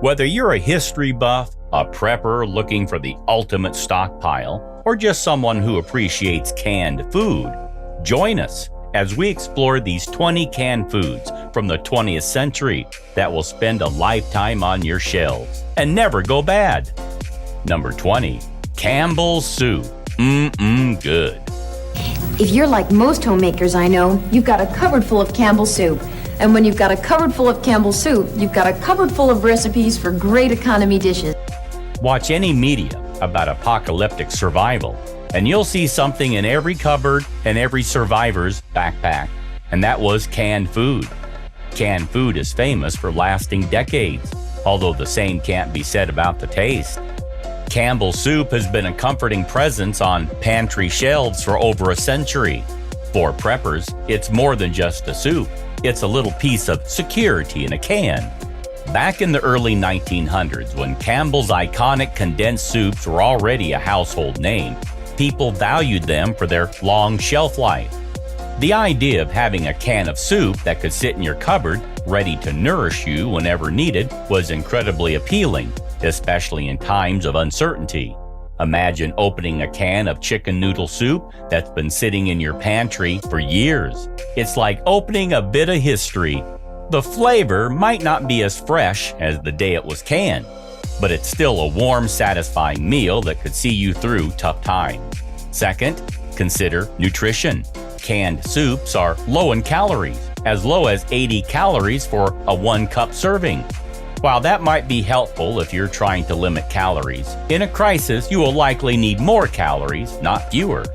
Whether you're a history buff, a prepper looking for the ultimate stockpile, or just someone who appreciates canned food, join us as we explore these 20 canned foods from the 20th century that will spend a lifetime on your shelves and never go bad. Number 20. Campbell Soup. Good. If you're like most homemakers I know, you've got a cupboard full of Campbell Soup. And when you've got a cupboard full of Campbell Soup, you've got a cupboard full of recipes for great economy dishes. Watch any media about apocalyptic survival, and you'll see something in every cupboard and every survivor's backpack, and that was canned food. Canned food is famous for lasting decades, although the same can't be said about the taste. Campbell Soup has been a comforting presence on pantry shelves for over a century. For preppers, it's more than just a soup. It's a little piece of security in a can. Back in the early 1900s, when Campbell's iconic condensed soups were already a household name, people valued them for their long shelf life. The idea of having a can of soup that could sit in your cupboard, ready to nourish you whenever needed, was incredibly appealing, especially in times of uncertainty. Imagine opening a can of chicken noodle soup that's been sitting in your pantry for years. It's like opening a bit of history. The flavor might not be as fresh as the day it was canned, but it's still a warm, satisfying meal that could see you through tough times. Second, consider nutrition. Canned soups are low in calories, as low as 80 calories for a 1-cup serving. While that might be helpful if you're trying to limit calories, in a crisis you will likely need more calories, not fewer.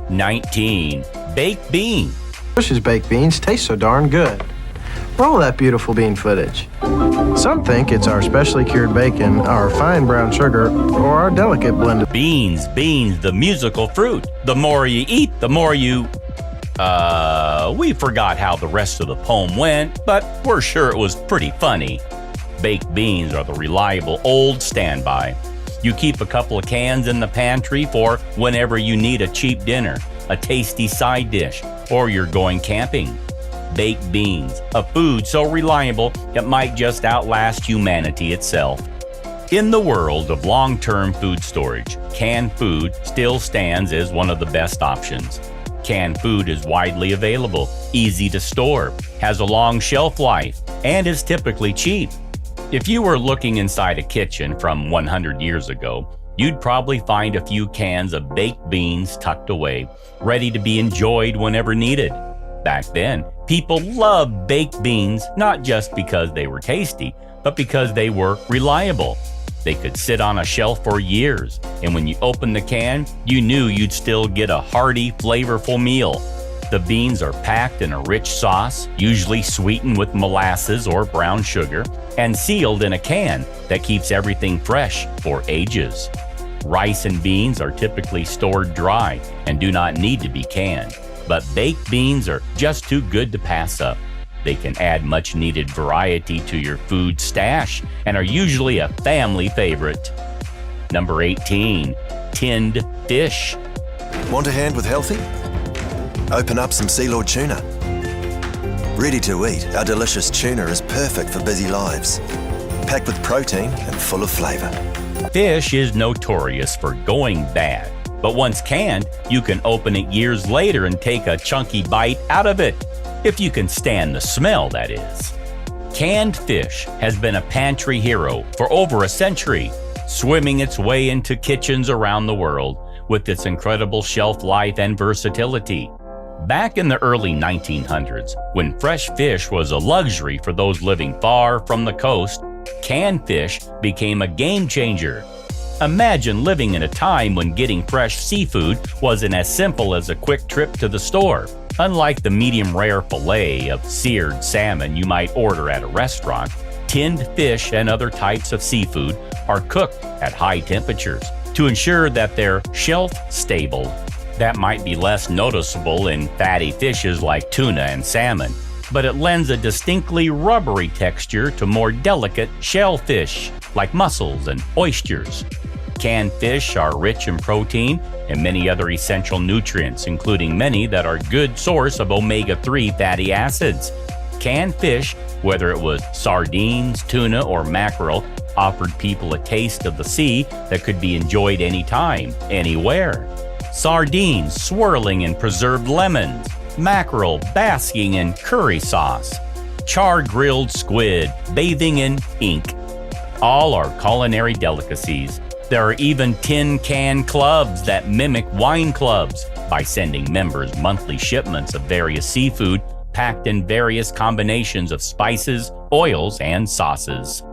19. Baked beans. Bush's baked beans taste so darn good. Roll that beautiful bean footage. Some think it's our specially cured bacon, our fine brown sugar, or our delicate blend of Beans, the musical fruit. The more you eat, the more you... we forgot how the rest of the poem went, but we're sure it was pretty funny. Baked beans are the reliable old standby. You keep a couple of cans in the pantry for whenever you need a cheap dinner, a tasty side dish, or you're going camping. Baked beans, a food so reliable it might just outlast humanity itself. In the world of long-term food storage, canned food still stands as one of the best options. Canned food is widely available, easy to store, has a long shelf life, and is typically cheap. If you were looking inside a kitchen from 100 years ago, you'd probably find a few cans of baked beans tucked away, ready to be enjoyed whenever needed. Back then, people loved baked beans not just because they were tasty, but because they were reliable. They could sit on a shelf for years, and when you opened the can, you knew you'd still get a hearty, flavorful meal. The beans are packed in a rich sauce, usually sweetened with molasses or brown sugar, and sealed in a can that keeps everything fresh for ages. Rice and beans are typically stored dry and do not need to be canned, but baked beans are just too good to pass up. They can add much-needed variety to your food stash and are usually a family favorite. Number 18. Tinned fish. Want a hand with healthy? Open up some Sea Lord tuna. Ready to eat, our delicious tuna is perfect for busy lives. Packed with protein and full of flavour. Fish is notorious for going bad, but once canned, you can open it years later and take a chunky bite out of it. If you can stand the smell, that is. Canned fish has been a pantry hero for over a century, swimming its way into kitchens around the world with its incredible shelf life and versatility. Back in the early 1900s, when fresh fish was a luxury for those living far from the coast, canned fish became a game changer. Imagine living in a time when getting fresh seafood wasn't as simple as a quick trip to the store. Unlike the medium-rare fillet of seared salmon you might order at a restaurant, tinned fish and other types of seafood are cooked at high temperatures to ensure that they're shelf-stable. That might be less noticeable in fatty fishes like tuna and salmon, but it lends a distinctly rubbery texture to more delicate shellfish like mussels and oysters. Canned fish are rich in protein and many other essential nutrients, including many that are good source of omega-3 fatty acids. canned fish, whether it was sardines, tuna, or mackerel, offered people a taste of the sea that could be enjoyed anytime, anywhere. Sardines swirling in preserved lemons, mackerel basking in curry sauce, char-grilled squid bathing in ink. All are culinary delicacies. There are even tin can clubs that mimic wine clubs by sending members monthly shipments of various seafood packed in various combinations of spices, oils, and sauces.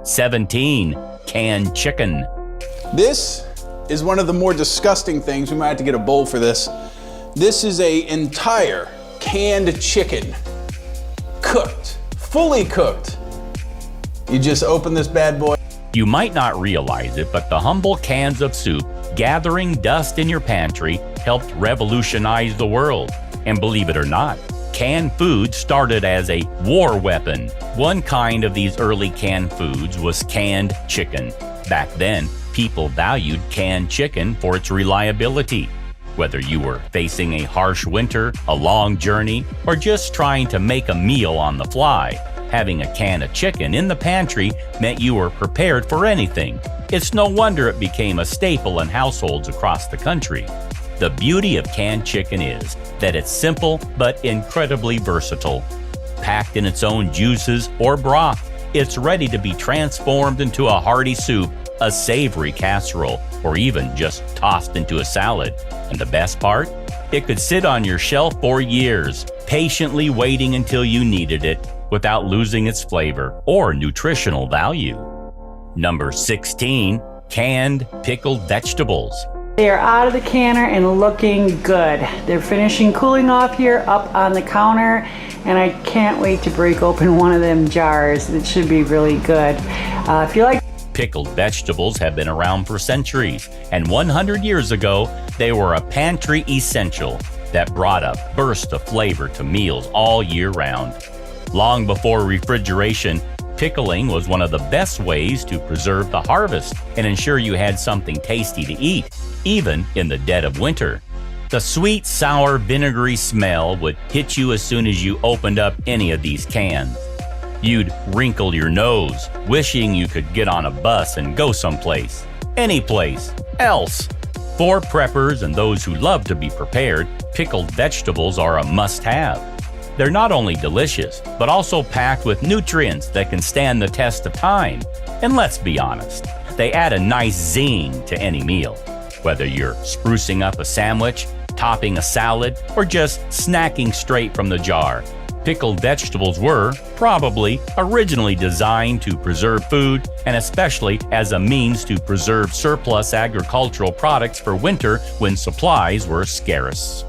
17. Canned chicken. This is one of the more disgusting things. We might have to get a bowl for this. This is an entire canned chicken. Cooked, fully cooked. You just open this bad boy. You might not realize it, but the humble cans of soup gathering dust in your pantry helped revolutionize the world. And believe it or not, canned food started as a war weapon. One kind of these early canned foods was canned chicken. Back then, people valued canned chicken for its reliability. Whether you were facing a harsh winter, a long journey, or just trying to make a meal on the fly, having a can of chicken in the pantry meant you were prepared for anything. It's no wonder it became a staple in households across the country. The beauty of canned chicken is that it's simple but incredibly versatile. Packed in its own juices or broth, it's ready to be transformed into a hearty soup, a savory casserole, or even just tossed into a salad. And the best part? It could sit on your shelf for years, patiently waiting until you needed it, without losing its flavor or nutritional value. Number 16. Canned pickled vegetables. They are out of the canner and looking good. They're finishing cooling off here up on the counter, and I can't wait to break open one of them jars. It should be really good. If you like Pickled vegetables have been around for centuries, and 100 years ago, they were a pantry essential that brought a burst of flavor to meals all year round. Long before refrigeration, pickling was one of the best ways to preserve the harvest and ensure you had something tasty to eat, even in the dead of winter. The sweet, sour, vinegary smell would hit you as soon as you opened up any of these cans. You'd wrinkle your nose, wishing you could get on a bus and go someplace, any place else. For preppers and those who love to be prepared, pickled vegetables are a must-have. They're not only delicious, but also packed with nutrients that can stand the test of time. And let's be honest, they add a nice zing to any meal. Whether you're sprucing up a sandwich, topping a salad, or just snacking straight from the jar, pickled vegetables were, probably, originally designed to preserve food, and especially as a means to preserve surplus agricultural products for winter when supplies were scarce.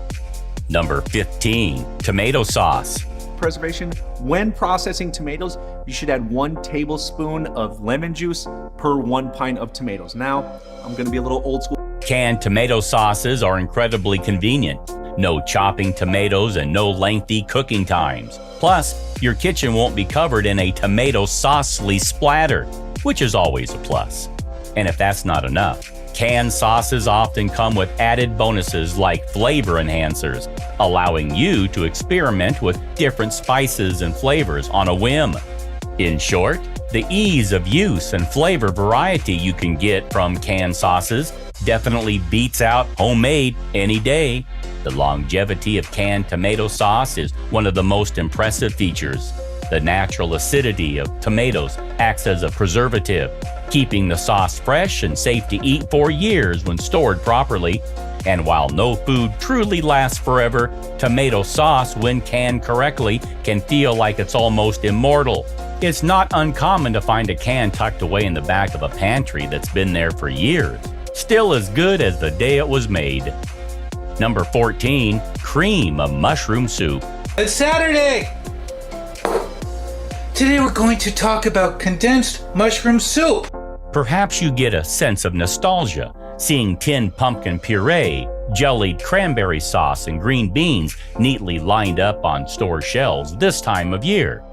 Number 15. Tomato sauce. Preservation. When processing tomatoes, you should add 1 tablespoon of lemon juice per 1 pint of tomatoes. Now, I'm going to be a little old school. Canned tomato sauces are incredibly convenient. No chopping tomatoes and no lengthy cooking times. Plus, your kitchen won't be covered in a tomato saucely splatter, which is always a plus. And if that's not enough, canned sauces often come with added bonuses like flavor enhancers, allowing you to experiment with different spices and flavors on a whim. In short, the ease of use and flavor variety you can get from canned sauces definitely beats out homemade any day. The longevity of canned tomato sauce is one of the most impressive features. The natural acidity of tomatoes acts as a preservative, keeping the sauce fresh and safe to eat for years when stored properly. And while no food truly lasts forever, tomato sauce, when canned correctly, can feel like it's almost immortal. It's not uncommon to find a can tucked away in the back of a pantry that's been there for years, still as good as the day it was made. Number 14. Cream of mushroom soup. It's Saturday! Today we're going to talk about condensed mushroom soup. Perhaps you get a sense of nostalgia, seeing tinned pumpkin puree, jellied cranberry sauce, and green beans neatly lined up on store shelves this time of year.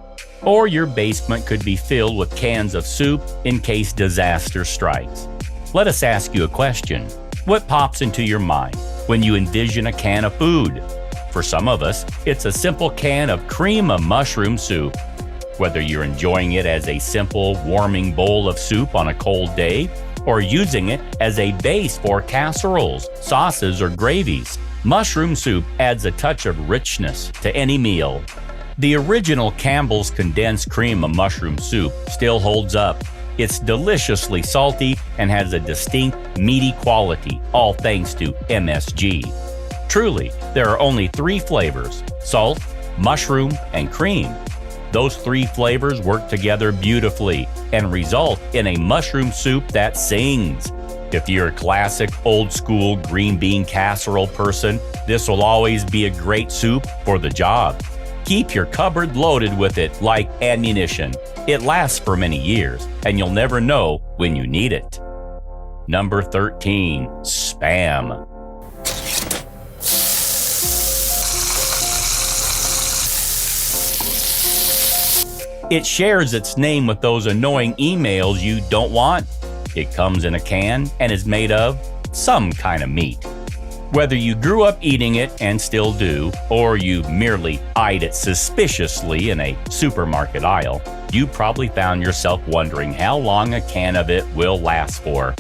Or your basement could be filled with cans of soup in case disaster strikes. Let us ask you a question. What pops into your mind when you envision a can of food? For some of us, it's a simple can of cream of mushroom soup. Whether you're enjoying it as a simple, warming bowl of soup on a cold day, or using it as a base for casseroles, sauces, or gravies, mushroom soup adds a touch of richness to any meal. The original Campbell's condensed cream of mushroom soup still holds up. It's deliciously salty and has a distinct, meaty quality, all thanks to MSG. Truly, there are only 3 flavors: salt, mushroom, and cream. Those 3 flavors work together beautifully and result in a mushroom soup that sings. If you're a classic, old-school green bean casserole person, this will always be a great soup for the job. Keep your cupboard loaded with it like ammunition. It lasts for many years, and you'll never know when you need it. Number 13, Spam. It shares its name with those annoying emails you don't want. It comes in a can and is made of some kind of meat. Whether you grew up eating it and still do, or you merely eyed it suspiciously in a supermarket aisle, you probably found yourself wondering how long a can of it will last for.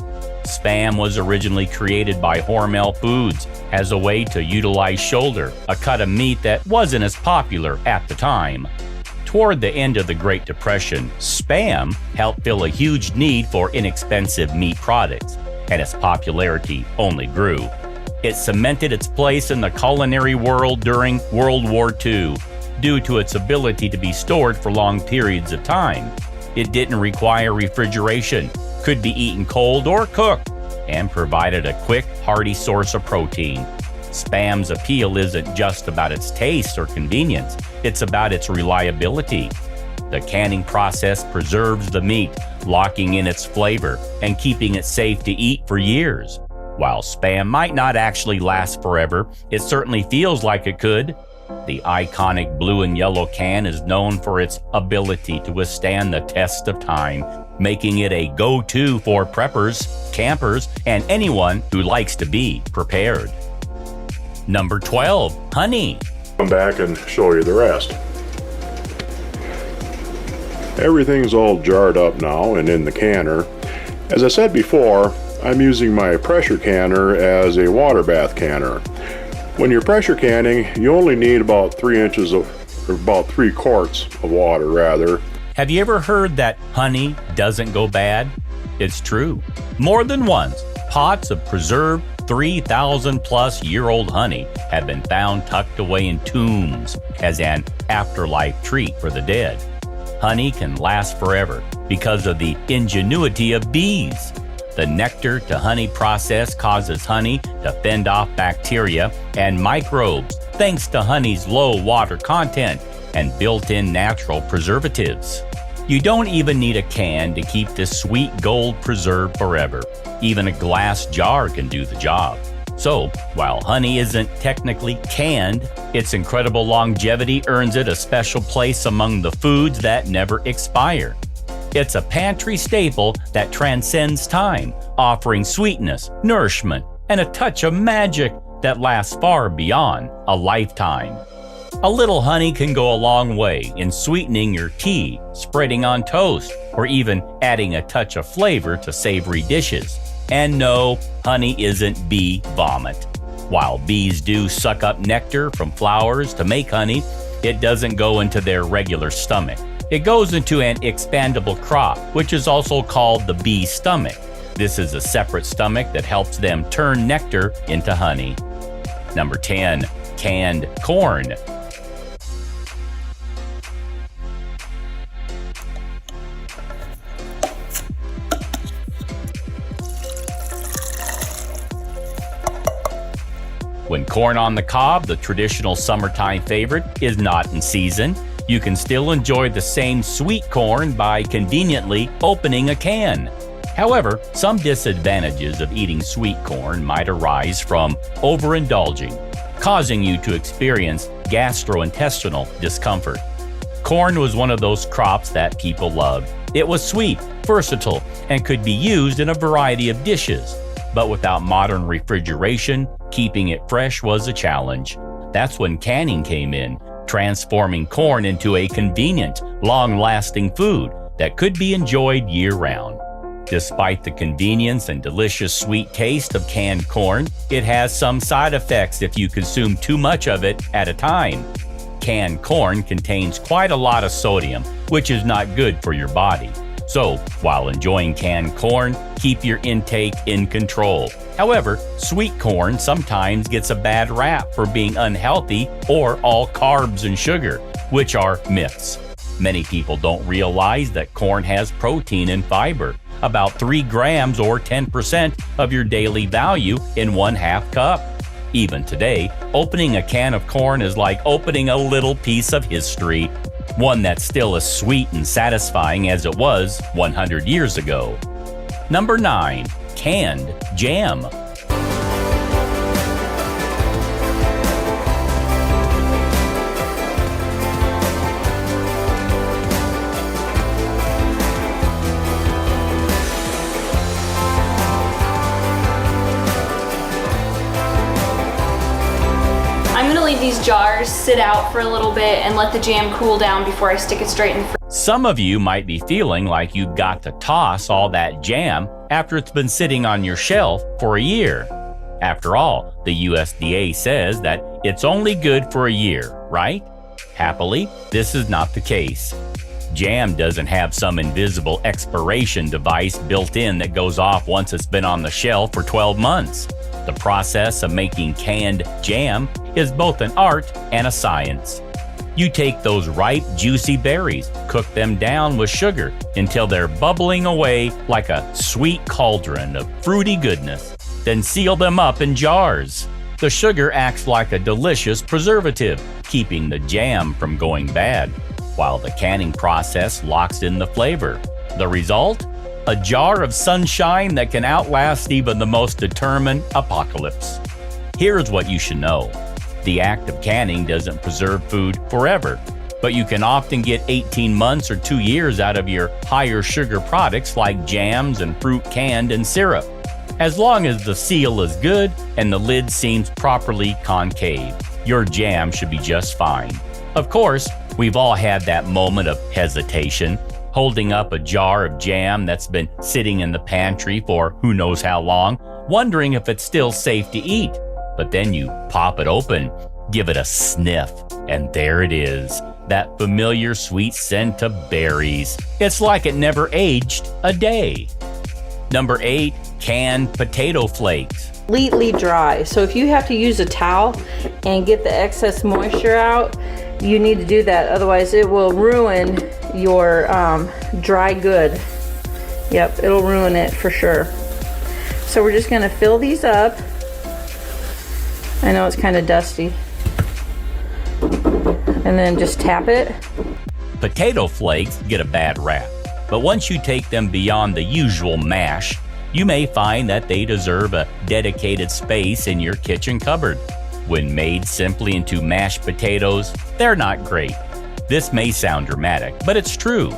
Spam was originally created by Hormel Foods as a way to utilize shoulder, a cut of meat that wasn't as popular at the time. Toward the end of the Great Depression, Spam helped fill a huge need for inexpensive meat products, and its popularity only grew. It cemented its place in the culinary world during World War II due to its ability to be stored for long periods of time. It didn't require refrigeration, could be eaten cold or cooked, and provided a quick, hearty source of protein. Spam's appeal isn't just about its taste or convenience, it's about its reliability. The canning process preserves the meat, locking in its flavor and keeping it safe to eat for years. While Spam might not actually last forever, it certainly feels like it could. The iconic blue and yellow can is known for its ability to withstand the test of time, making it a go-to for preppers, campers, and anyone who likes to be prepared. Number 12, honey. Come back and show you the rest. Everything's all jarred up now and in the canner. As I said before, I'm using my pressure canner as a water bath canner. When you're pressure canning, you only need about 3 quarts of water rather. Have you ever heard that honey doesn't go bad? It's true. More than once, pots of preserved 3,000 plus year old honey have been found tucked away in tombs as an afterlife treat for the dead. Honey can last forever because of the ingenuity of bees. The nectar to honey process causes honey to fend off bacteria and microbes thanks to honey's low water content and built-in natural preservatives. You don't even need a can to keep this sweet gold preserved forever. Even a glass jar can do the job. So, while honey isn't technically canned, its incredible longevity earns it a special place among the foods that never expire. It's a pantry staple that transcends time, offering sweetness, nourishment, and a touch of magic that lasts far beyond a lifetime. A little honey can go a long way in sweetening your tea, spreading on toast, or even adding a touch of flavor to savory dishes. And no, honey isn't bee vomit. While bees do suck up nectar from flowers to make honey, it doesn't go into their regular stomach. It goes into an expandable crop, which is also called the bee stomach. This is a separate stomach that helps them turn nectar into honey. Number 10, canned corn. When corn on the cob, the traditional summertime favorite, is not in season, you can still enjoy the same sweet corn by conveniently opening a can. However, some disadvantages of eating sweet corn might arise from overindulging, causing you to experience gastrointestinal discomfort. Corn was one of those crops that people loved. It was sweet, versatile, and could be used in a variety of dishes. But without modern refrigeration, keeping it fresh was a challenge. That's when canning came in, transforming corn into a convenient, long-lasting food that could be enjoyed year-round. Despite the convenience and delicious sweet taste of canned corn, it has some side effects if you consume too much of it at a time. Canned corn contains quite a lot of sodium, which is not good for your body. So, while enjoying canned corn, keep your intake in control. However, sweet corn sometimes gets a bad rap for being unhealthy or all carbs and sugar, which are myths. Many people don't realize that corn has protein and fiber, about 3 grams or 10% of your daily value in 1/2 cup. Even today, opening a can of corn is like opening a little piece of history, one that's still as sweet and satisfying as it was 100 years ago. Number 9. Canned jam. I'm gonna leave these jars sit out for a little bit and let the jam cool down before I stick it straight in the fridge. Some of you might be feeling like you've got to toss all that jam after it's been sitting on your shelf for a year. After all, the USDA says that it's only good for a year, right? Happily, this is not the case. Jam doesn't have some invisible expiration device built in that goes off once it's been on the shelf for 12 months. The process of making canned jam is both an art and a science. You take those ripe, juicy berries, cook them down with sugar until they're bubbling away like a sweet cauldron of fruity goodness, then seal them up in jars. The sugar acts like a delicious preservative, keeping the jam from going bad, while the canning process locks in the flavor. The result? A jar of sunshine that can outlast even the most determined apocalypse. Here's what you should know. The act of canning doesn't preserve food forever, but you can often get 18 months or 2 years out of your higher sugar products like jams and fruit canned in syrup, as long as the seal is good and the lid seems properly concave. Your jam should be just fine. Of course, we've all had that moment of hesitation, holding up a jar of jam that's been sitting in the pantry for who knows how long, wondering if it's still safe to eat. But then you pop it open, give it a sniff, and there it is, that familiar sweet scent of berries. It's like it never aged a day. Number 8, canned potato flakes. Completely dry. So if you have to use a towel and get the excess moisture out, you need to do that. Otherwise it will ruin your dry good. Yep, it'll ruin it for sure. So we're just gonna fill these up. I know it's kind of dusty. And then just tap it. Potato flakes get a bad rap, but once you take them beyond the usual mash, you may find that they deserve a dedicated space in your kitchen cupboard. When made simply into mashed potatoes, they're not great. This may sound dramatic, but it's true.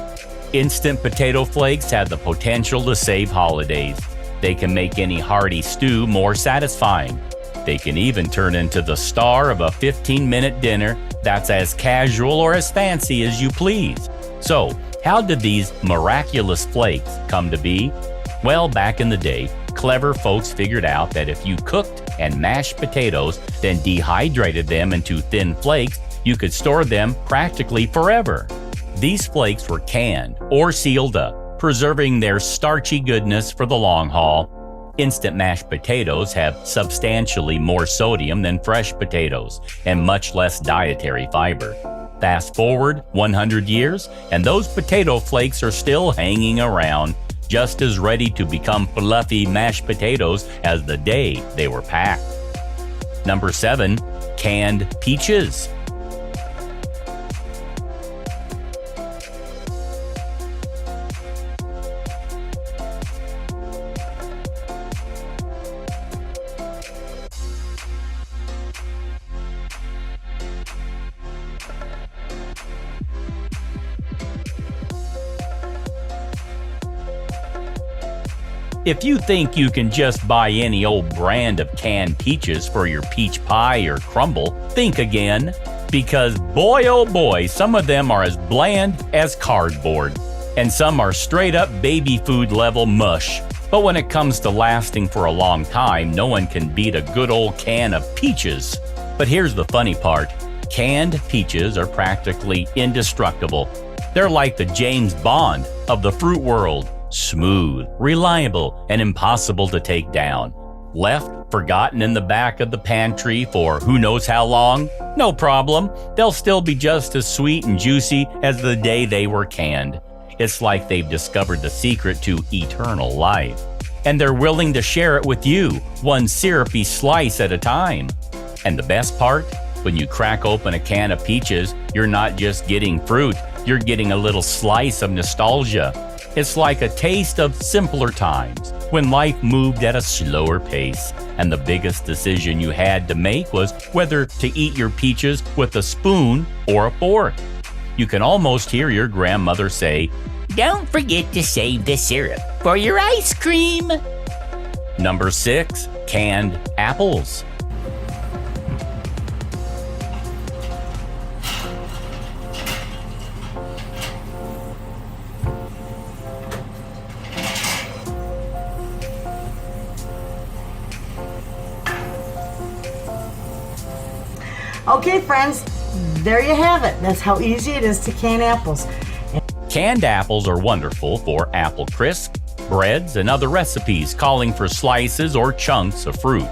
Instant potato flakes have the potential to save holidays. They can make any hearty stew more satisfying. They can even turn into the star of a 15-minute dinner that's as casual or as fancy as you please. So, how did these miraculous flakes come to be? Well, back in the day, clever folks figured out that if you cooked and mashed potatoes, then dehydrated them into thin flakes, you could store them practically forever. These flakes were canned or sealed up, preserving their starchy goodness for the long haul. Instant mashed potatoes have substantially more sodium than fresh potatoes and much less dietary fiber. Fast forward 100 years, and those potato flakes are still hanging around, just as ready to become fluffy mashed potatoes as the day they were packed. Number 7, canned peaches. If you think you can just buy any old brand of canned peaches for your peach pie or crumble, think again. Because boy oh boy, some of them are as bland as cardboard. And some are straight up baby food level mush. But when it comes to lasting for a long time, no one can beat a good old can of peaches. But here's the funny part. Canned peaches are practically indestructible. They're like the James Bond of the fruit world. Smooth, reliable, and impossible to take down. Left forgotten in the back of the pantry for who knows how long? No problem. They'll still be just as sweet and juicy as the day they were canned. It's like they've discovered the secret to eternal life. And they're willing to share it with you, one syrupy slice at a time. And the best part? When you crack open a can of peaches, you're not just getting fruit, you're getting a little slice of nostalgia. It's like a taste of simpler times, when life moved at a slower pace, and the biggest decision you had to make was whether to eat your peaches with a spoon or a fork. You can almost hear your grandmother say, "Don't forget to save the syrup for your ice cream." Number 6, canned apples. Okay, friends, there you have it. That's how easy it is to can apples. Canned apples are wonderful for apple crisp, breads, and other recipes calling for slices or chunks of fruit.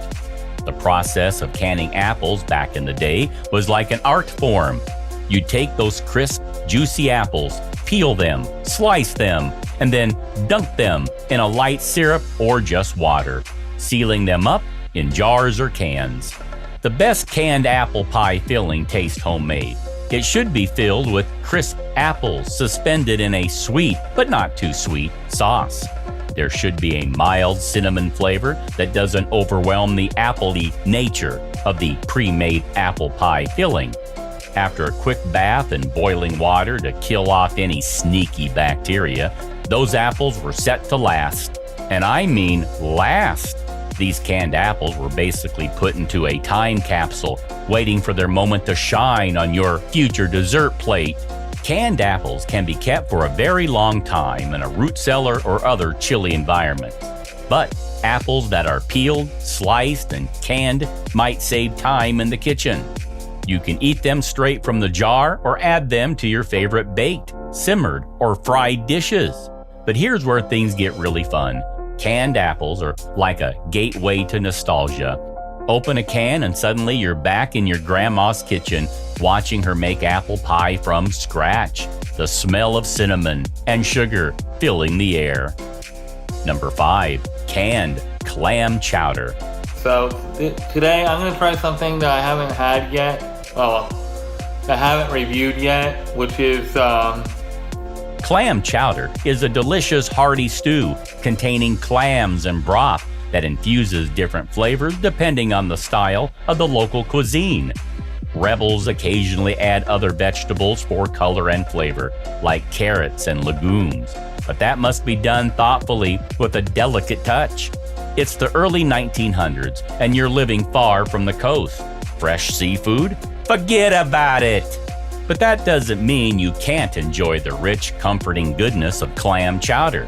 The process of canning apples back in the day was like an art form. You'd take those crisp, juicy apples, peel them, slice them, and then dunk them in a light syrup or just water, sealing them up in jars or cans. The best canned apple pie filling tastes homemade. It should be filled with crisp apples suspended in a sweet, but not too sweet, sauce. There should be a mild cinnamon flavor that doesn't overwhelm the appley nature of the pre-made apple pie filling. After a quick bath in boiling water to kill off any sneaky bacteria, those apples were set to last. And I mean last. These canned apples were basically put into a time capsule, waiting for their moment to shine on your future dessert plate. Canned apples can be kept for a very long time in a root cellar or other chilly environment. But apples that are peeled, sliced, and canned might save time in the kitchen. You can eat them straight from the jar or add them to your favorite baked, simmered, or fried dishes. But here's where things get really fun. Canned apples are like a gateway to nostalgia. Open a can and suddenly you're back in your grandma's kitchen watching her make apple pie from scratch. The smell of cinnamon and sugar filling the air. Number 5, canned clam chowder. So today I'm going to try something that I haven't had yet. Well, I haven't reviewed yet, which is Clam chowder is a delicious hearty stew containing clams and broth that infuses different flavors depending on the style of the local cuisine. Rebels occasionally add other vegetables for color and flavor, like carrots and legumes, but that must be done thoughtfully with a delicate touch. It's the early 1900s, and you're living far from the coast. Fresh seafood? Forget about it! But that doesn't mean you can't enjoy the rich, comforting goodness of clam chowder.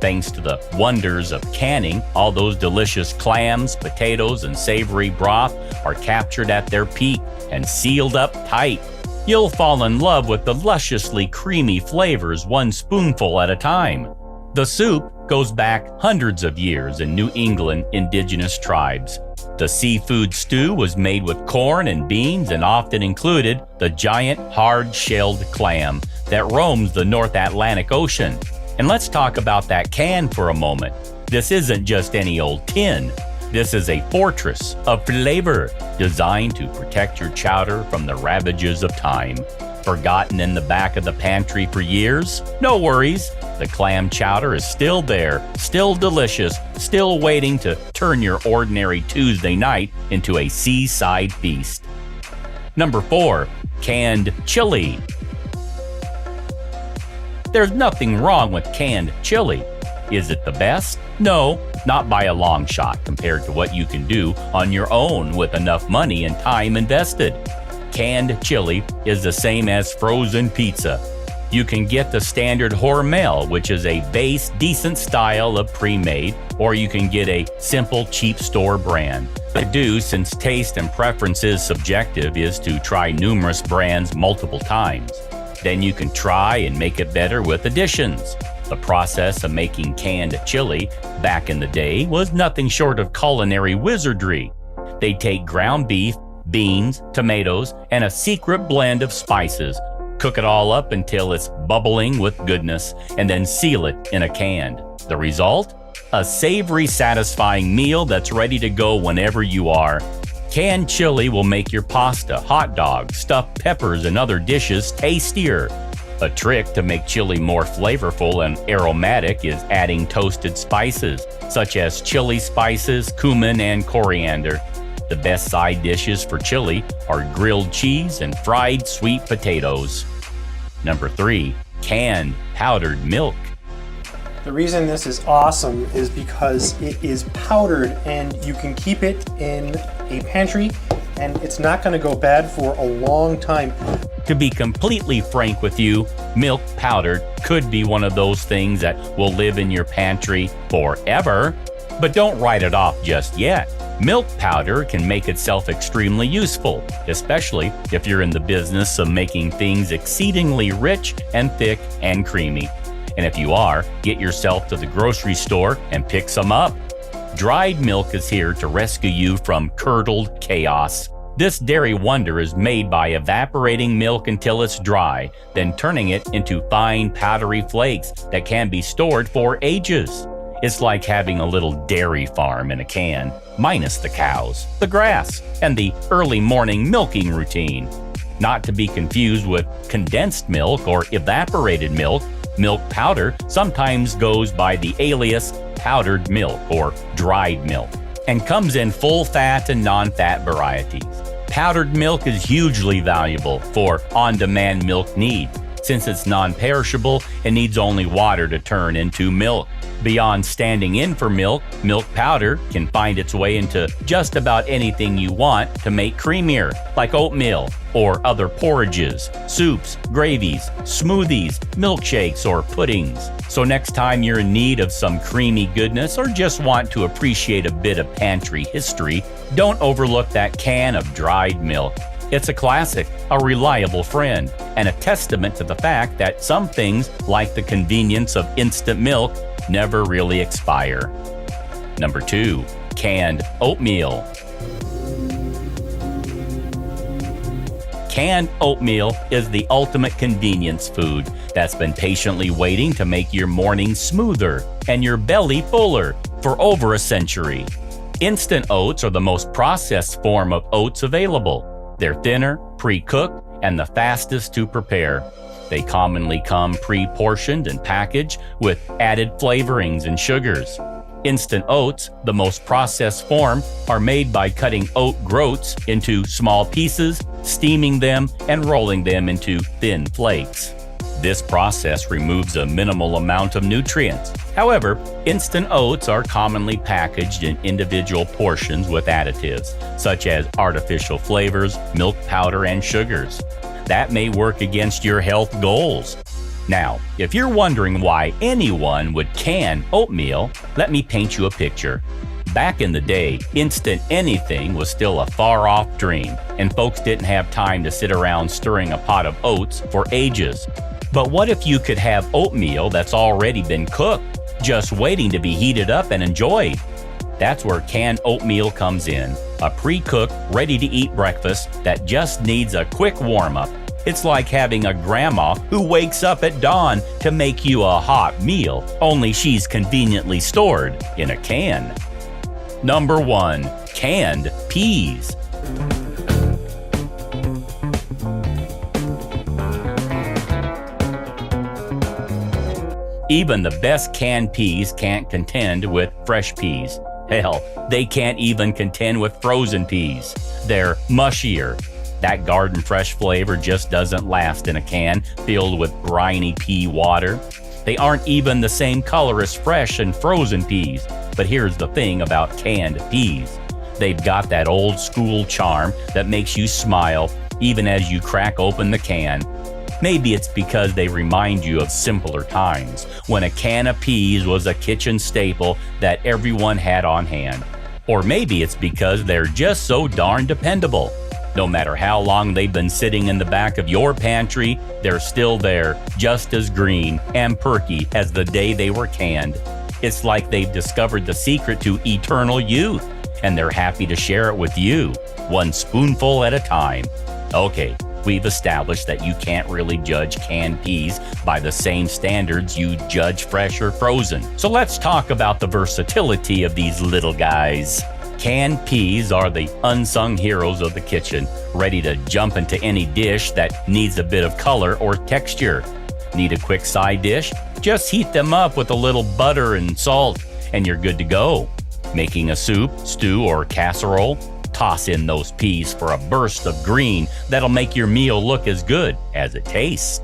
Thanks to the wonders of canning, all those delicious clams, potatoes, and savory broth are captured at their peak and sealed up tight. You'll fall in love with the lusciously creamy flavors one spoonful at a time. The soup goes back hundreds of years in New England indigenous tribes. The seafood stew was made with corn and beans and often included the giant hard-shelled clam that roams the North Atlantic Ocean. And let's talk about that can for a moment. This isn't just any old tin. This is a fortress of flavor designed to protect your chowder from the ravages of time. Forgotten in the back of the pantry for years? No worries. The clam chowder is still there, still delicious, still waiting to turn your ordinary Tuesday night into a seaside feast. Number 4, canned chili. There's nothing wrong with canned chili. Is it the best? No, not by a long shot compared to what you can do on your own with enough money and time invested. Canned chili is the same as frozen pizza. You can get the standard Hormel, which is a base, decent style of pre-made, or you can get a simple, cheap store brand. The do, since taste and preference is subjective, is to try numerous brands multiple times. Then you can try and make it better with additions. The process of making canned chili back in the day was nothing short of culinary wizardry. They take ground beef, beans, tomatoes, and a secret blend of spices, cook it all up until it's bubbling with goodness, and then seal it in a can. The result? A savory, satisfying meal that's ready to go whenever you are. Canned chili will make your pasta, hot dogs, stuffed peppers, and other dishes tastier. A trick to make chili more flavorful and aromatic is adding toasted spices, such as chili spices, cumin, and coriander. The best side dishes for chili are grilled cheese and fried sweet potatoes. Number 3, canned powdered milk. The reason this is awesome is because it is powdered and you can keep it in a pantry and it's not going to go bad for a long time. To be completely frank with you, milk powdered could be one of those things that will live in your pantry forever, but don't write it off just yet. Milk powder can make itself extremely useful, especially if you're in the business of making things exceedingly rich and thick and creamy. And if you are, get yourself to the grocery store and pick some up. Dried milk is here to rescue you from curdled chaos. This dairy wonder is made by evaporating milk until it's dry, then turning it into fine powdery flakes that can be stored for ages. It's like having a little dairy farm in a can, minus the cows, the grass, and the early morning milking routine. Not to be confused with condensed milk or evaporated milk, milk powder sometimes goes by the alias powdered milk or dried milk, and comes in full-fat and non-fat varieties. Powdered milk is hugely valuable for on-demand milk need, since it's non-perishable and needs only water to turn into milk. Beyond standing in for milk, milk powder can find its way into just about anything you want to make creamier, like oatmeal or other porridges, soups, gravies, smoothies, milkshakes, or puddings. So next time you're in need of some creamy goodness or just want to appreciate a bit of pantry history, don't overlook that can of dried milk. It's a classic, a reliable friend, and a testament to the fact that some things, like the convenience of instant milk, never really expire. Number 2, canned oatmeal. Canned oatmeal is the ultimate convenience food that's been patiently waiting to make your mornings smoother and your belly fuller for over a century. Instant oats are the most processed form of oats available. They're thinner, pre-cooked, and the fastest to prepare. They commonly come pre-portioned and packaged with added flavorings and sugars. Instant oats, the most processed form, are made by cutting oat groats into small pieces, steaming them, and rolling them into thin flakes. This process removes a minimal amount of nutrients. However, instant oats are commonly packaged in individual portions with additives, such as artificial flavors, milk powder, and sugars. That may work against your health goals. Now, if you're wondering why anyone would can oatmeal, let me paint you a picture. Back in the day, instant anything was still a far-off dream, and folks didn't have time to sit around stirring a pot of oats for ages. But what if you could have oatmeal that's already been cooked, just waiting to be heated up and enjoyed? That's where canned oatmeal comes in, a pre-cooked, ready-to-eat breakfast that just needs a quick warm-up. It's like having a grandma who wakes up at dawn to make you a hot meal, only she's conveniently stored in a can. Number 1, canned peas. Even the best canned peas can't contend with fresh peas. Hell, they can't even contend with frozen peas. They're mushier. That garden fresh flavor just doesn't last in a can filled with briny pea water. They aren't even the same color as fresh and frozen peas. But here's the thing about canned peas. They've got that old school charm that makes you smile even as you crack open the can. Maybe it's because they remind you of simpler times, when a can of peas was a kitchen staple that everyone had on hand. Or maybe it's because they're just so darn dependable. No matter how long they've been sitting in the back of your pantry, they're still there, just as green and perky as the day they were canned. It's like they've discovered the secret to eternal youth, and they're happy to share it with you, one spoonful at a time. Okay, we've established that you can't really judge canned peas by the same standards you judge fresh or frozen. So let's talk about the versatility of these little guys. Canned peas are the unsung heroes of the kitchen, ready to jump into any dish that needs a bit of color or texture. Need a quick side dish? Just heat them up with a little butter and salt, and you're good to go. Making a soup, stew, or casserole? Toss in those peas for a burst of green that'll make your meal look as good as it tastes.